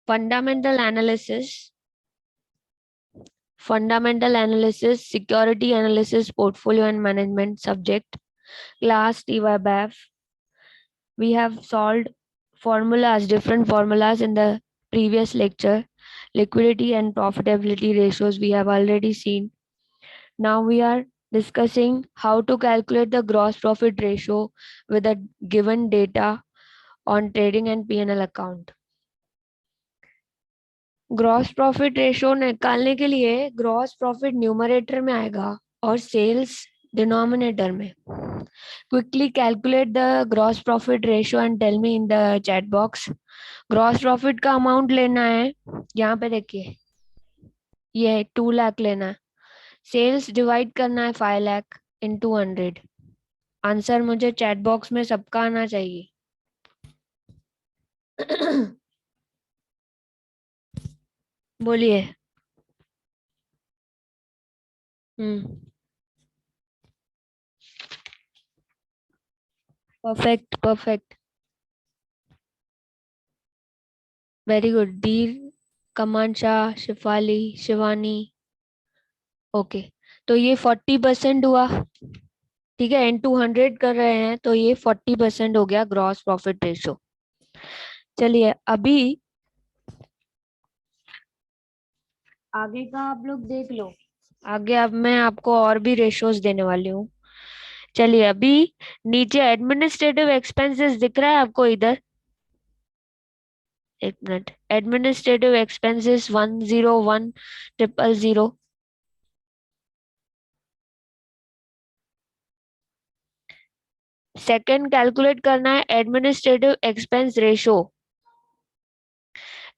fundamental analysis, security analysis, portfolio and management subject, class TYBAF. We have solved different formulas in the previous lecture. Liquidity and profitability ratios we have already seen. Now we are discussing how to calculate the gross profit ratio with a given data on trading and P&L account. Gross profit ratio निकालने के लिए gross profit numerator में आएगा और sales denominator में. Quickly calculate the gross profit ratio and tell me in the chat box. Gross profit का amount लेना है, यहाँ पे देखिए ये 2 लाख लेना है. सेल्स डिवाइड करना है 5 लाख इंटू 100. आंसर मुझे चैट बॉक्स में सबका आना चाहिए. बोलिए. Perfect perfect, very good. दीर, कमांशा, शिफाली, शिवानी. ओके, तो ये 40% हुआ. ठीक है, इन 200 कर रहे हैं तो ये 40% हो गया ग्रॉस प्रॉफिट रेशो. चलिए अभी आगे का आप लोग देख लो. आगे अब मैं आपको और भी रेशोज देने वाली हूँ. चलिए अभी नीचे एडमिनिस्ट्रेटिव एक्सपेंसेस दिख रहा है आपको इधर. एक minute. Administrative expenses 101,000. Second calculate करना है administrative expense ratio.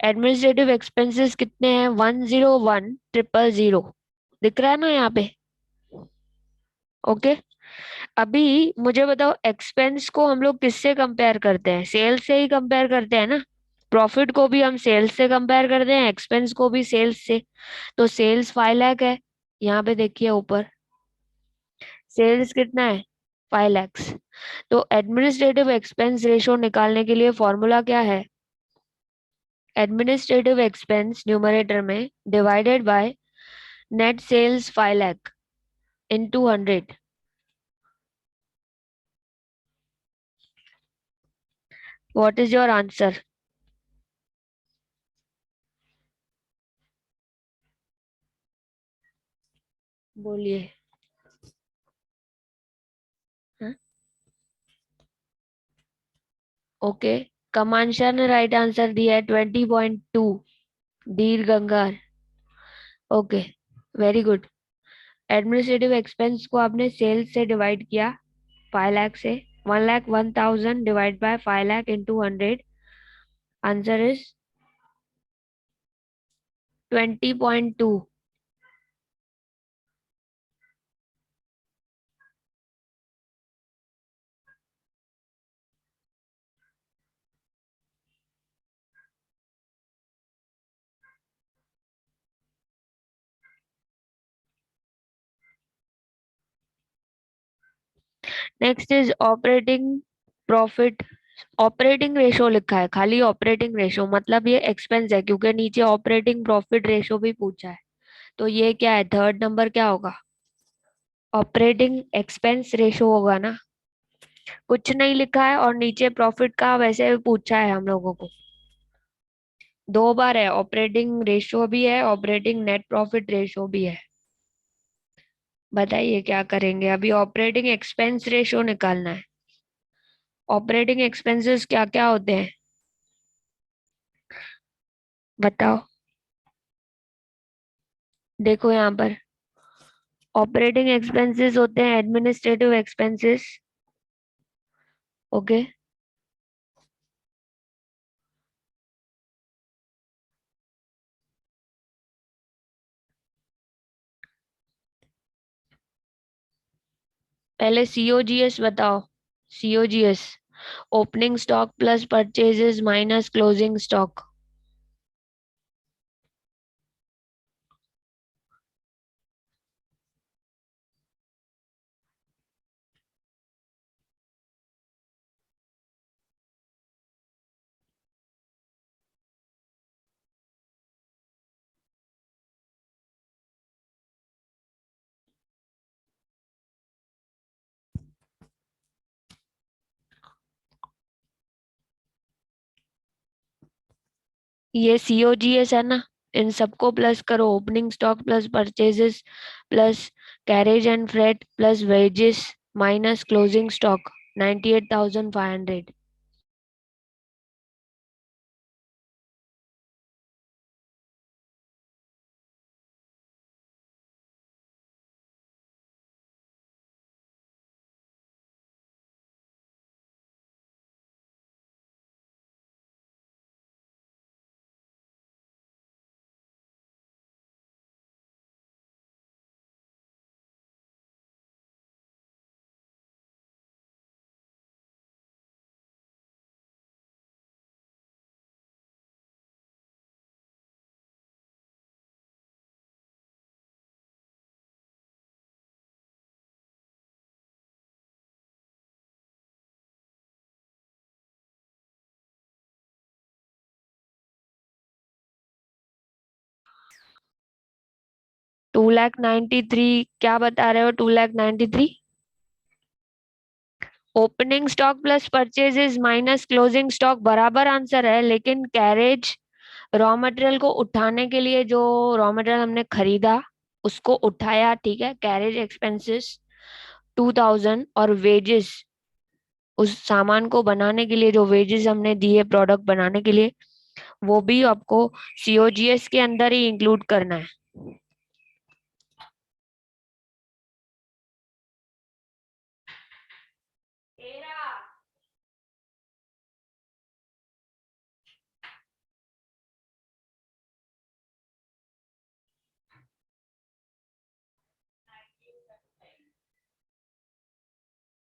Administrative expenses कितने हैं? 101,000. दिख रहा है ना यहाँ पे? ओके. अभी मुझे बताओ, एक्सपेंस को हम लोग किससे कंपेयर करते हैं? सेल्स से ही कंपेयर करते हैं ना. प्रॉफिट को भी हम सेल्स से कंपेयर करते हैं, एक्सपेंस को भी सेल्स से. तो सेल्स 5 लाख है, यहाँ पे देखिए ऊपर सेल्स कितना है? 5 लाख. तो एडमिनिस्ट्रेटिव एक्सपेंस रेशो निकालने के लिए फॉर्मूला क्या है? एडमिनिस्ट्रेटिव एक्सपेंस न्यूमरेटर में divided by net sales 5 lakh into 100. What is your answer? बोलिए. ओके, कमांशा ने राइट आंसर दिया है 20.2. Dheer Gangar. Okay, very good. Administrative expense को आपने सेल्स से डिवाइड किया 5 लाख से. 1,01,000 divide by 5 lakh into 100. Answer is 20.2. Next is operating profit. Operating ratio लिखा है, खाली ऑपरेटिंग रेशो, मतलब ये एक्सपेंस है क्योंकि नीचे ऑपरेटिंग प्रॉफिट रेशो भी पूछा है. तो ये क्या है? थर्ड नंबर क्या होगा? ऑपरेटिंग एक्सपेंस रेशो होगा ना. कुछ नहीं लिखा है और नीचे प्रॉफिट का वैसे भी पूछा है हम लोगों को. 2 बार है. ऑपरेटिंग रेशो भी है, ऑपरेटिंग नेट प्रॉफिट रेशो भी है. बताइए क्या करेंगे? अभी ऑपरेटिंग एक्सपेंस रेशो निकालना है. ऑपरेटिंग एक्सपेंसेस क्या क्या होते हैं बताओ. देखो यहाँ पर ऑपरेटिंग एक्सपेंसेस होते हैं एडमिनिस्ट्रेटिव एक्सपेंसेस. ओके, पहले सीओजीएस बताओ. COGS opening stock plus purchases minus closing stock. ये COGS है ना, इन सबको प्लस करो। Opening stock plus purchases plus carriage and freight plus wages minus closing stock 98,500। 2,93,000 क्या बता रहे हो? 2,93,000 opening stock plus purchases minus closing stock बराबर आंसर है, लेकिन कैरेज रॉ मटेरियल को उठाने के लिए जो रॉ मटेरियल हमने खरीदा उसको उठाया, ठीक है। कैरेज एक्सपेंसेस 2,000 और वेजेस उस सामान को बनाने के लिए जो वेजेस हमने दिए प्रोडक्ट बनाने के लिए, वो भी आपको COGS के अंदर ही इंक्लूड करना है।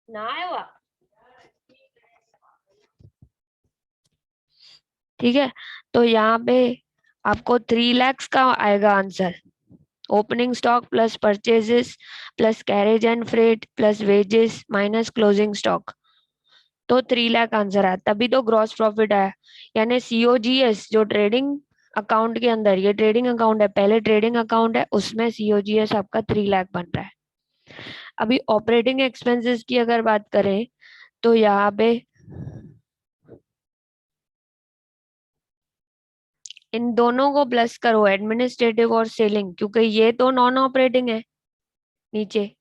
ना आया, ठीक है। तो यहाँ पे आपको 3 lakhs का आएगा answer. Opening stock plus purchases plus carriage and freight plus wages minus closing stock, तो 3 लाख आंसर आया। तभी तो ग्रॉस प्रॉफिट आया। यानी COGS जो ट्रेडिंग अकाउंट के अंदर, ये ट्रेडिंग अकाउंट है, पहले ट्रेडिंग अकाउंट है, उसमें COGS आपका 3 लाख बन रहा है। अभी ऑपरेटिंग एक्सपेंसेस की अगर बात करें तो यहाँ पे इन दोनों को प्लस करो, एडमिनिस्ट्रेटिव और सेलिंग, क्योंकि ये तो नॉन ऑपरेटिंग है। नीचे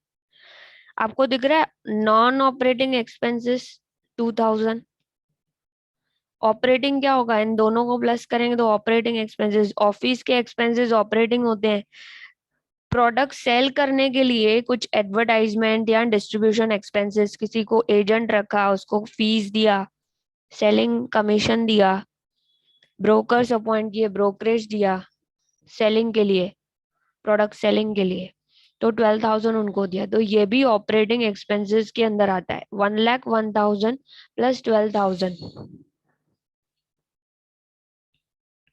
आपको दिख रहा है नॉन ऑपरेटिंग एक्सपेंसेस 2,000। ऑपरेटिंग क्या होगा? इन दोनों को प्लस करेंगे तो ऑपरेटिंग एक्सपेंसेस, ऑफिस के एक्सपेंसेस ऑपरेटिंग होते हैं। प्रोडक्ट सेल करने के लिए कुछ एडवर्टाइजमेंट या डिस्ट्रीब्यूशन एक्सपेंसेस, किसी को एजेंट रखा, उसको फीस दिया, सेलिंग कमीशन दिया, ब्रोकर्स अपॉइंट किए, ब्रोकरेज दिया सेलिंग के लिए, प्रोडक्ट सेलिंग के लिए, तो 12,000 उनको दिया, तो ये भी ऑपरेटिंग एक्सपेंसेस के अंदर आता है। 1,01,000 प्लस 12,000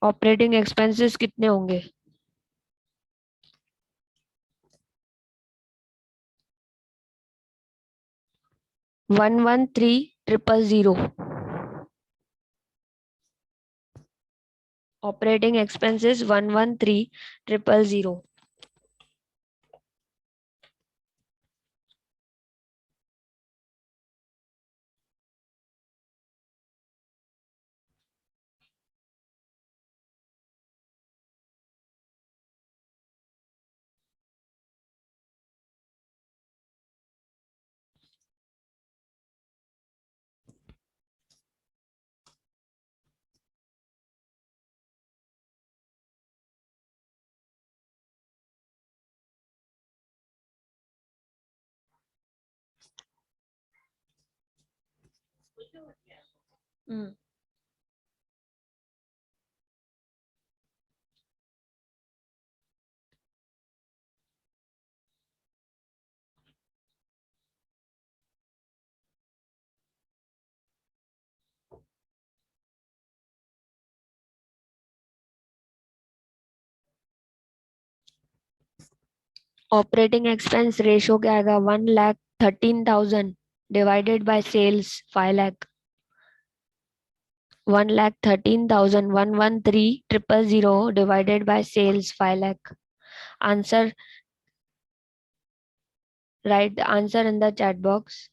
ऑपरेटिंग एक्सपेंसेस कितने होंगे? 113,000। Operating expenses 113,000। Operating expense ratio क्या आएगा? 1,13,000 divided by sales 5 lakh. 1,13,000, 113,000 divided by sales 5 lakh. Answer, write the answer in the chat box.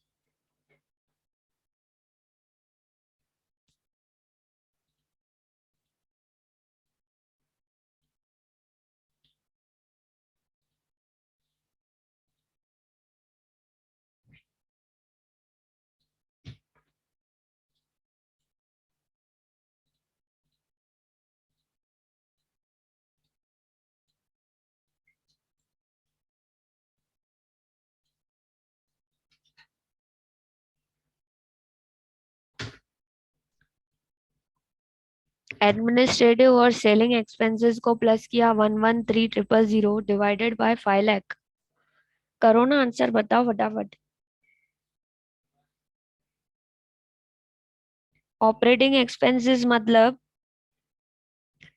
Administrative और सेलिंग एक्सपेंसेस को प्लस किया 113,000 डिवाइडेड बाय 5 लाख। करो ना आंसर, बताओ फटाफट। ऑपरेटिंग एक्सपेंसेस मतलब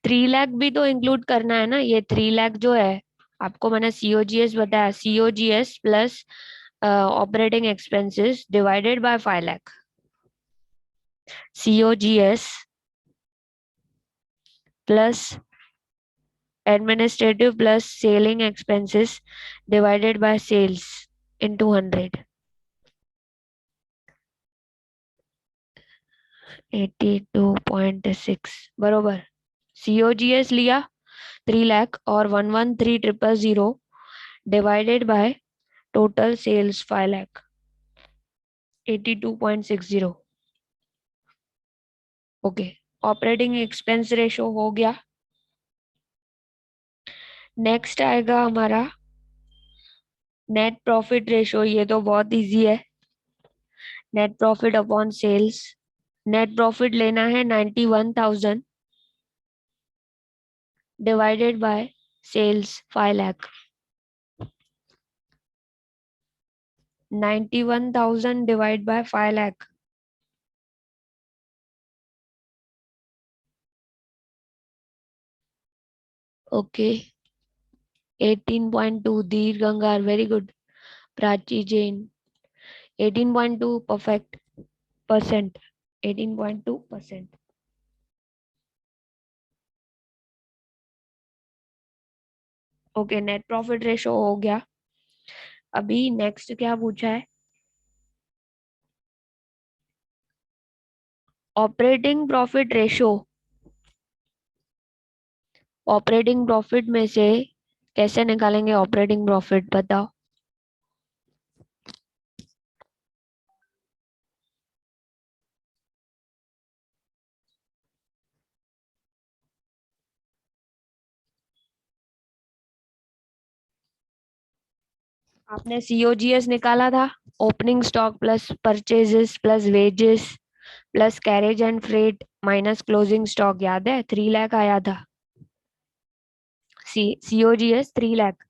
3 लाख भी तो इंक्लूड करना है ना। ये 3 लाख जो है, आपको मैंने सीओजीएस बताया, COGS plus operating expenses divided by 5 lakh. COGS plus administrative plus selling expenses divided by sales into 100। 82.6 बरोबर। सीओजीएस लिया 3 लाख और 113,000 divided by total sales 5 lakh, 82.60। Okay, operating expense ratio हो गया। नेक्स्ट आएगा हमारा नेट प्रॉफिट रेशो। ये तो बहुत इजी है, net profit upon sales. Net profit लेना है 91,000 divided by sales 5 lakh. 91,000 divide by 5 lakh. Okay, 18.2 Dheer Gangar, very good. Prachi Jain 18.2 perfect percent, 18.2%। Okay, net profit ratio हो गया। अभी नेक्स्ट क्या पूछा है? Operating profit ratio. Operating profit में से कैसे निकालेंगे ऑपरेटिंग प्रॉफिट, बताओ। आपने सीओजीएस निकाला था, opening stock plus purchases plus wages plus carriage and freight minus closing stock, याद है? 3 लाख आया था सीओजीएस 3 लाख।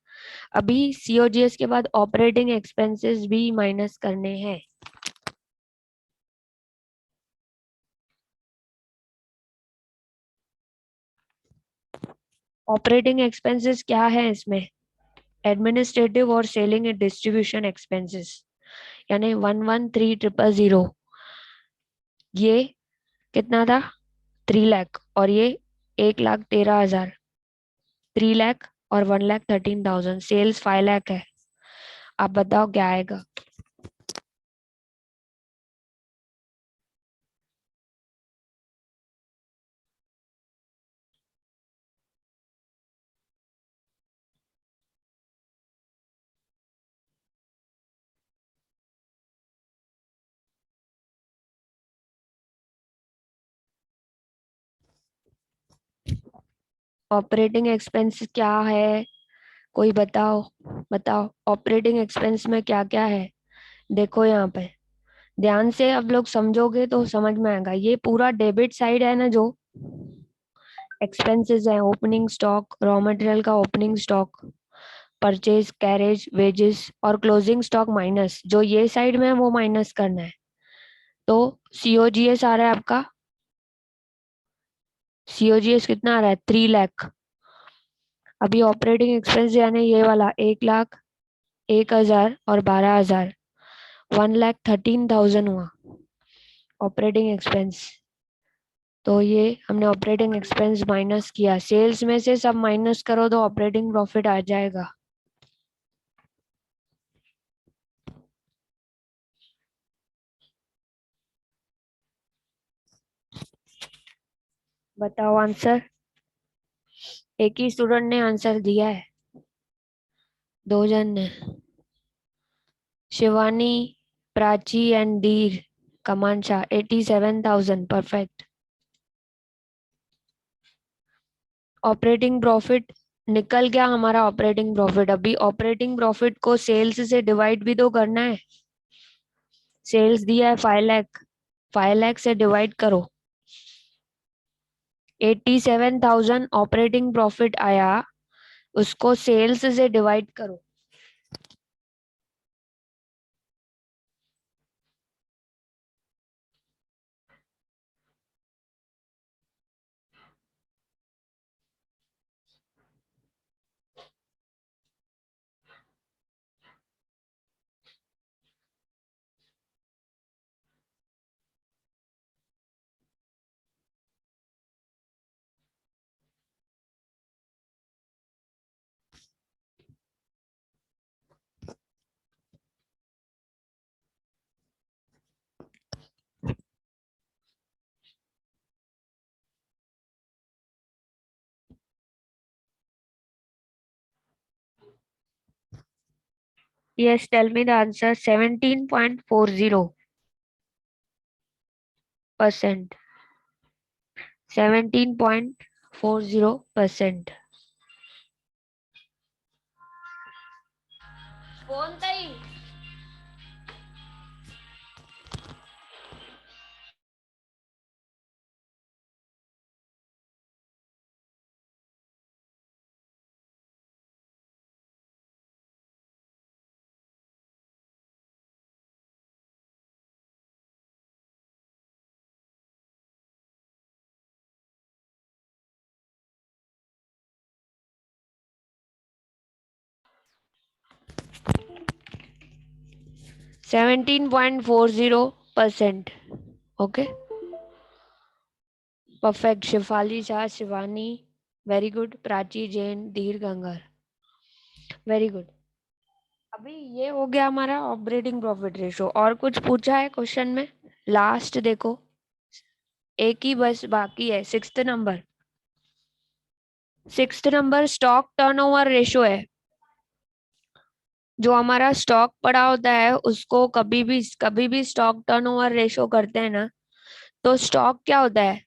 अभी सीओजीएस के बाद ऑपरेटिंग एक्सपेंसेस भी माइनस करने हैं। ऑपरेटिंग एक्सपेंसेस क्या है इसमें? एडमिनिस्ट्रेटिव और सेलिंग एंड डिस्ट्रीब्यूशन एक्सपेंसेस, यानी 113,000। ये कितना था? 3 लाख, और ये 1,13,000। 3 लाख और 1,13,000, सेल्स 5 लाख है। आप बताओ क्या आएगा। ऑपरेटिंग एक्सपेंस क्या है, कोई बताओ। बताओ ऑपरेटिंग एक्सपेंस में क्या क्या है। देखो यहाँ पे ध्यान से अब लोग समझोगे तो समझ में आएगा। ये पूरा डेबिट साइड है ना, जो एक्सपेंसेस है, ओपनिंग स्टॉक, रॉ मटेरियल का opening stock, purchase, carriage, wages और क्लोजिंग स्टॉक माइनस, जो ये साइड में है वो माइनस करना है। तो सीओजीएस आ रहा है आपका, सीओजीएस कितना आ रहा है? 3 लाख। अभी ऑपरेटिंग एक्सपेंस यानी ये वाला 1 लाख, 1,000 और 12,000, 1,13,000 हुआ ऑपरेटिंग एक्सपेंस। तो ये हमने ऑपरेटिंग एक्सपेंस माइनस किया, सेल्स में से सब माइनस करो तो ऑपरेटिंग प्रॉफिट आ जाएगा। बताओ आंसर। एक ही स्टूडेंट ने आंसर दिया है, 2 जन ने। शिवानी, प्राची एंड धीर कमांशा 87,000 परफेक्ट। ऑपरेटिंग प्रॉफिट निकल गया हमारा ऑपरेटिंग प्रॉफिट। अभी ऑपरेटिंग प्रॉफिट को सेल्स से डिवाइड भी तो करना है। सेल्स दिया है 5 लाख, 5 लाख से डिवाइड करो। 87,000 ऑपरेटिंग प्रॉफिट आया, उसको सेल्स से डिवाइड करो। Yes, tell me the answer. 17.40%. 17.40%. कोणताही 17.40%. Okay. Perfect. Shifali Shah, Shivani. Very good. Prachi Jain, Dhir Gangar. Very good. अभी ये हो गया हमारा ऑपरेटिंग प्रॉफिट रेशो। और कुछ पूछा है क्वेश्चन में? लास्ट देखो, एक ही बस बाकी है, sixth number. Sixth number stock turnover ratio है। जो हमारा स्टॉक पड़ा होता है उसको कभी भी स्टॉक टर्नओवर रेशो करते हैं ना, तो स्टॉक क्या होता है?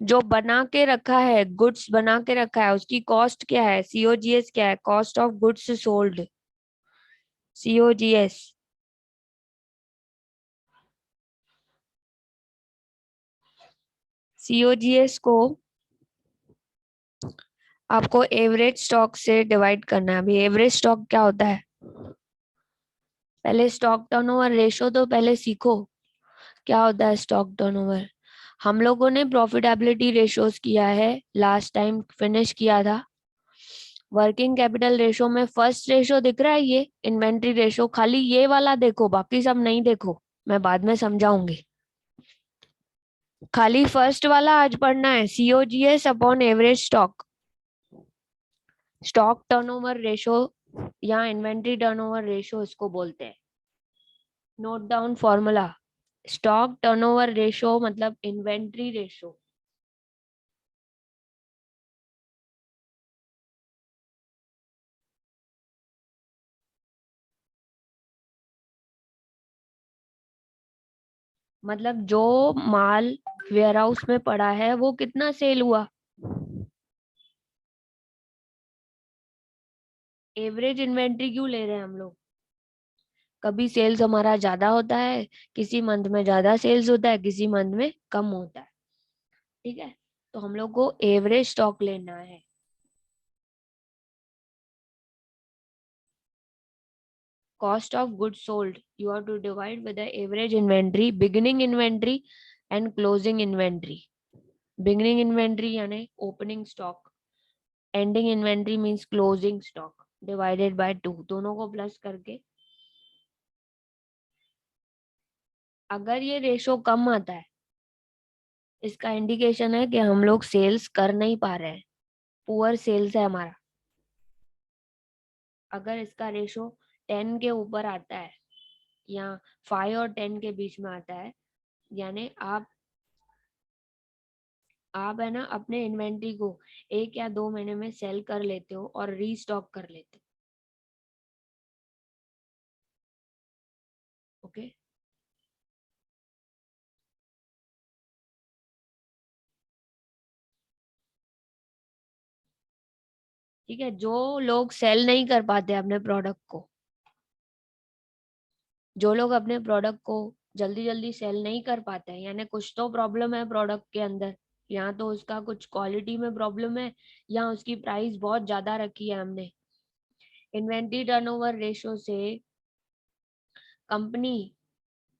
जो बना के रखा है, गुड्स बना के रखा है, उसकी कॉस्ट क्या है? सीओजीएस क्या है? Cost of goods sold, COGS. COGS को आपको एवरेज स्टॉक से डिवाइड करना है। अभी एवरेज स्टॉक क्या होता है? पहले स्टॉक टर्नओवर रेशो तो पहले सीखो, क्या होता है स्टॉक टर्नओवर। हम लोगों ने प्रॉफिटेबिलिटी रेशोज किया है, लास्ट टाइम फिनिश किया था। वर्किंग कैपिटल रेशो में फर्स्ट रेशो दिख रहा है, ये इन्वेंट्री रेशो। खाली ये वाला देखो, बाकी सब नहीं देखो, मैं बाद में समझाऊंगी। खाली फर्स्ट वाला आज पढ़ना है, COGS upon average stock. Stock turnover ratio या इन्वेंट्री टर्नओवर रेशो इसको बोलते हैं। Note down formula. Stock turnover ratio मतलब इन्वेंट्री रेशो। मतलब जो माल वेयरहाउस में पड़ा है वो कितना सेल हुआ। एवरेज इन्वेंट्री क्यों ले रहे हैं हम लोग? कभी सेल्स हमारा ज्यादा होता है, किसी मंथ में ज्यादा सेल्स होता है, किसी मंथ में कम होता है। ठीक है, तो हम लोग को एवरेज स्टॉक लेना है। Cost of goods sold you have to divide with the average inventory, beginning inventory and closing inventory. Beginning inventory यानी opening stock, ending inventory means closing stock, divided by 2, दोनों को प्लस करके। अगर ये ratio कम आता है, इसका इंडिकेशन है कि हम लोग सेल्स कर नहीं पा रहे हैं, पुअर सेल्स है हमारा। अगर इसका रेशो 10 के ऊपर आता है या 5 और 10 के बीच में आता है, यानी आप है ना अपने इन्वेंट्री को 1 या 2 महीने में सेल कर लेते हो और रीस्टॉक कर लेते हो। ओके, ठीक है। जो लोग सेल नहीं कर पाते अपने प्रोडक्ट को, जो लोग अपने प्रोडक्ट को जल्दी जल्दी सेल नहीं कर पाते हैं, यानी कुछ तो प्रॉब्लम है प्रोडक्ट के अंदर, या तो उसका कुछ क्वालिटी में प्रॉब्लम है या उसकी प्राइस बहुत ज्यादा रखी है हमने। इन्वेंट्री टर्नओवर रेशो से कंपनी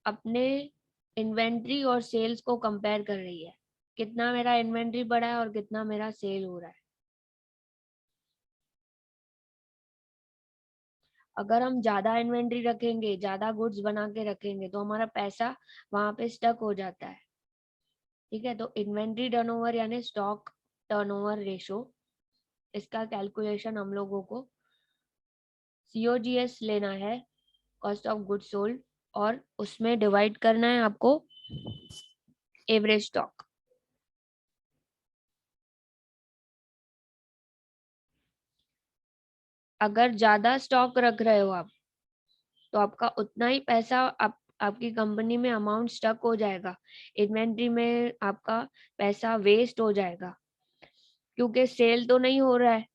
अपने इन्वेंट्री और सेल्स को कंपेयर कर रही है, कितना मेरा इन्वेंट्री बढ़ा है और कितना मेरा सेल हो रहा है। अगर हम ज्यादा इन्वेंट्री रखेंगे, ज्यादा गुड्स बना के रखेंगे, तो हमारा पैसा वहां पे स्टक हो जाता है। ठीक है, तो इन्वेंट्री टर्नओवर यानी स्टॉक टर्नओवर रेशो, इसका कैलकुलेशन हम लोगों को COGS लेना है, कॉस्ट ऑफ गुड्स सोल्ड, और उसमें डिवाइड करना है आपको एवरेज स्टॉक। अगर ज्यादा स्टॉक रख रहे हो आप, तो आपका उतना ही पैसा आपकी कंपनी में अमाउंट स्टक हो जाएगा, इन्वेंट्री में आपका पैसा वेस्ट हो जाएगा, क्योंकि सेल तो नहीं हो रहा है,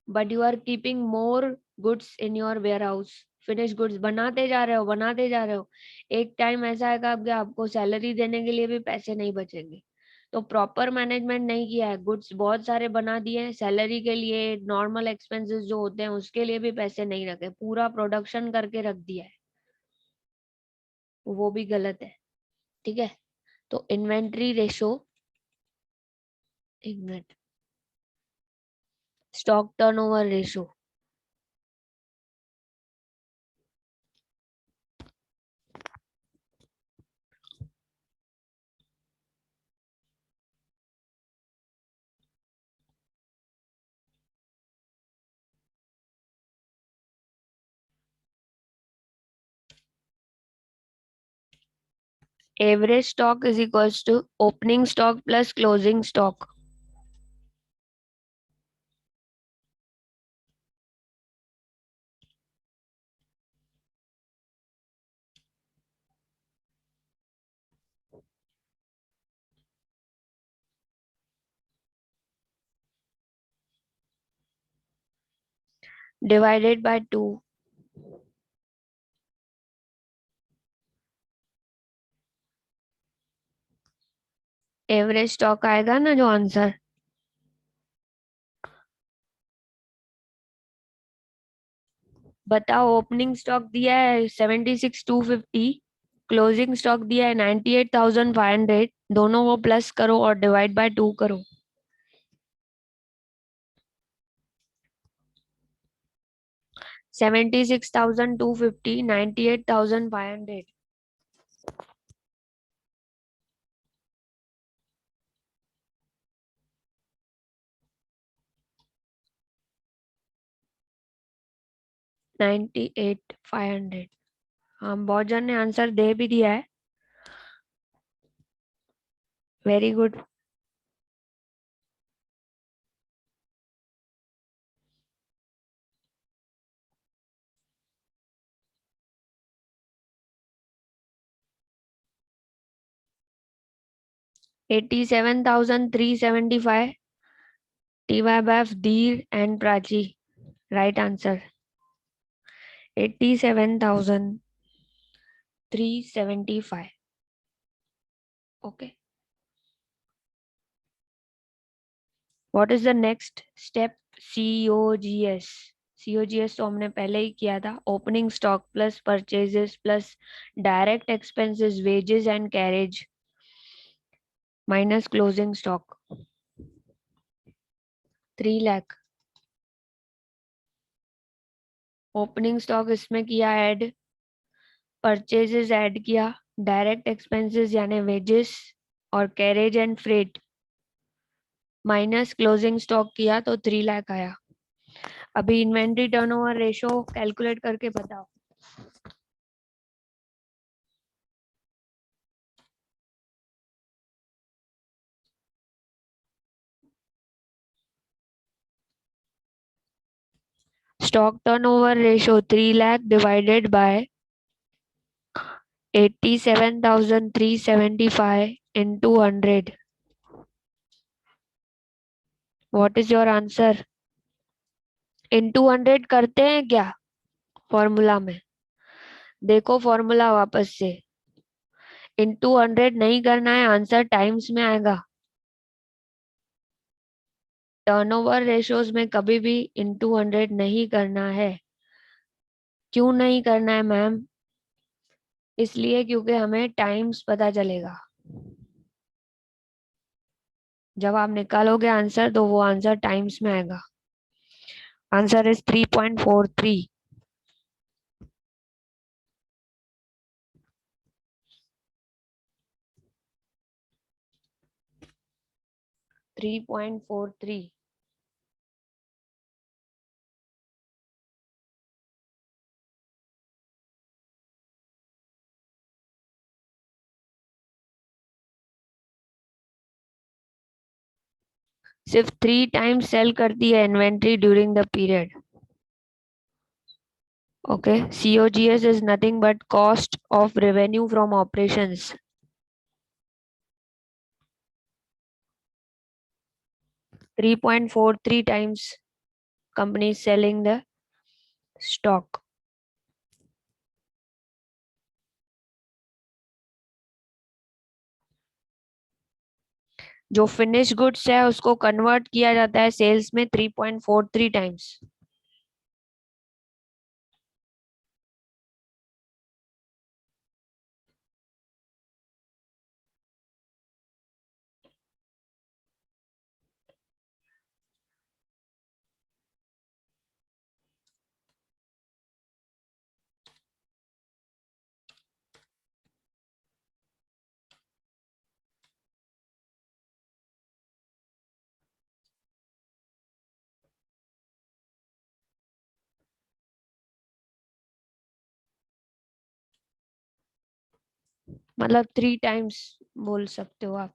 but you are keeping more goods in your warehouse. Finish goods बनाते जा रहे हो, बनाते जा रहे हो, एक टाइम ऐसा आएगा कि आपको सैलरी देने के लिए भी पैसे नहीं बचेंगे। तो प्रॉपर मैनेजमेंट नहीं किया है, गुड्स बहुत सारे बना दिए हैं, सैलरी के लिए, नॉर्मल एक्सपेंसेस जो होते हैं उसके लिए भी पैसे नहीं रखे, पूरा प्रोडक्शन करके रख दिया है, वो भी गलत है। ठीक है, तो इन्वेंट्री रेशो, एक minute, stock turnover ratio, average stock is equals to opening stock plus closing stock. Divided by 2। Average stock आएगा ना जो आंसर। बताओ, ओपनिंग स्टॉक दिया है 76,250, क्लोजिंग स्टॉक दिया है 98,500, दोनों को प्लस करो और डिवाइड बाय 2 करो। 76,250, 98,500। 98,500। हाँ, बहुत जन ने आंसर दे भी दिया है, very good. 87,375, TYBF, Dheer and Prachi. Right answer. 87,375. Okay. What is the next step? COGS. COGS तो हमने पहले ही किया था, opening stock plus purchases plus direct expenses wages and carriage minus closing stock, 3 lakh. Opening stock इसमें किया add, purchases add किया, direct expenses यानी wages और carriage and freight minus closing stock किया तो 3 लाख आया। अभी इन्वेंट्री टर्नओवर रेशो कैलकुलेट करके बताओ। Stock turnover ratio 3 lakh divided by 87,375 into 100. What is your answer? Into 100 करते हैं क्या फॉर्मूला में? देखो फॉर्मूला वापस से, इंटू 100 नहीं करना है, आंसर टाइम्स में आएगा। टर्नओवर रेशोज में कभी भी इनटू 100 नहीं करना है। क्यों नहीं करना है मैम? इसलिए क्योंकि हमें टाइम्स पता चलेगा। जब आप निकालोगे आंसर तो वो आंसर टाइम्स में आएगा। Answer is 3.43। 3.43। सिर्फ 3 टाइम्स सेल करती है inventory during the period. Okay, COGS is nothing but cost of revenue from operations. 3.43 times company selling the stock. जो फिनिश गुड्स है उसको कन्वर्ट किया जाता है सेल्स में 3.43 टाइम्स। मतलब 3 टाइम्स बोल सकते हो आप।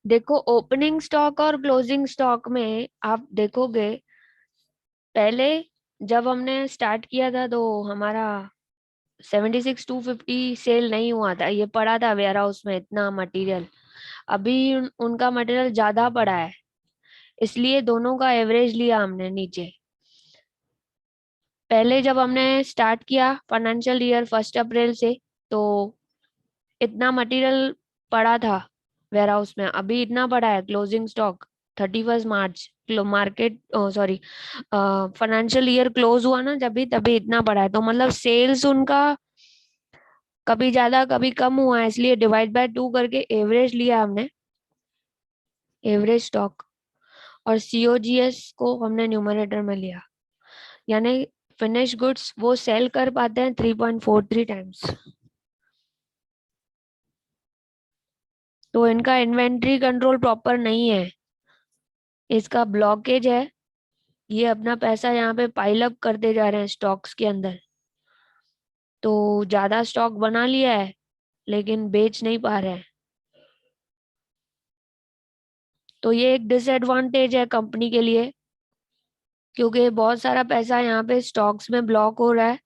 देखो, ओपनिंग स्टॉक और क्लोजिंग स्टॉक में आप देखोगे, पहले जब हमने स्टार्ट किया था तो हमारा 76,250 सेल नहीं हुआ था, ये पड़ा था वेयर हाउस में इतना मटेरियल। अभी उनका मटेरियल ज्यादा पड़ा है, इसलिए दोनों का एवरेज लिया हमने नीचे। पहले जब हमने स्टार्ट किया फाइनेंशियल ईयर 1 अप्रैल से, तो इतना मटेरियल पड़ा था वेयर हाउस में, अभी इतना पड़ा है closing stock 31 March. Market sorry, financial year close हुआ ना जब भी, तभी इतना पड़ा है। तो मतलब सेल्स उनका कभी ज्यादा कभी कम हुआ है, इसलिए डिवाइड बाय 2 करके एवरेज लिया हमने, एवरेज स्टॉक। और COGS को हमने न्यूमरेटर में लिया, यानी फिनिश गुड्स वो सेल कर पाते हैं 3.43 टाइम्स। तो इनका इन्वेंट्री कंट्रोल प्रॉपर नहीं है, इसका ब्लॉकेज है। ये अपना पैसा यहाँ पे पाइल अप करते जा रहे हैं स्टॉक्स के अंदर। तो ज्यादा स्टॉक बना लिया है लेकिन बेच नहीं पा रहे हैं, तो ये एक डिसएडवांटेज है कंपनी के लिए, क्योंकि बहुत सारा पैसा यहाँ पे स्टॉक्स में ब्लॉक हो रहा है,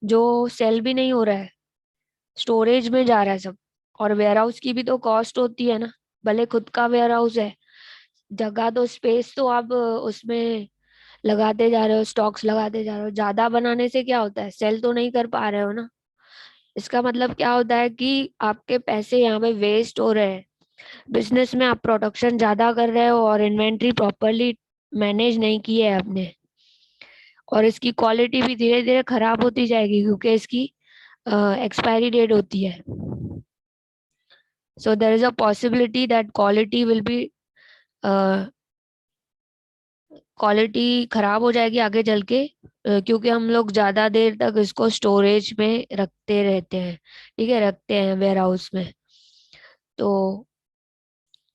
जो सेल भी नहीं हो रहा है, स्टोरेज में जा रहा है सब। और वेयर हाउस की भी तो कॉस्ट होती है ना, भले खुद का वेयर हाउस है, जगह तो स्पेस तो आप उसमें लगाते जा रहे हो, स्टॉक्स लगाते जा रहे हो, ज्यादा बनाने से क्या होता है, सेल तो नहीं कर पा रहे हो ना। इसका मतलब क्या होता है कि आपके पैसे यहाँ पे वेस्ट हो रहे हैं। बिजनेस में आप प्रोडक्शन ज्यादा कर रहे हो और इन्वेंट्री प्रॉपरली मैनेज नहीं की है आपने, और इसकी क्वालिटी भी धीरे धीरे खराब होती जाएगी क्योंकि इसकी एक्सपायरी डेट होती है। So there is a possibility that quality will be, quality खराब हो जाएगी आगे चल के, क्योंकि हम लोग ज्यादा देर तक इसको स्टोरेज में रखते रहते हैं। ठीक है, रखते हैं वेयर हाउस में। तो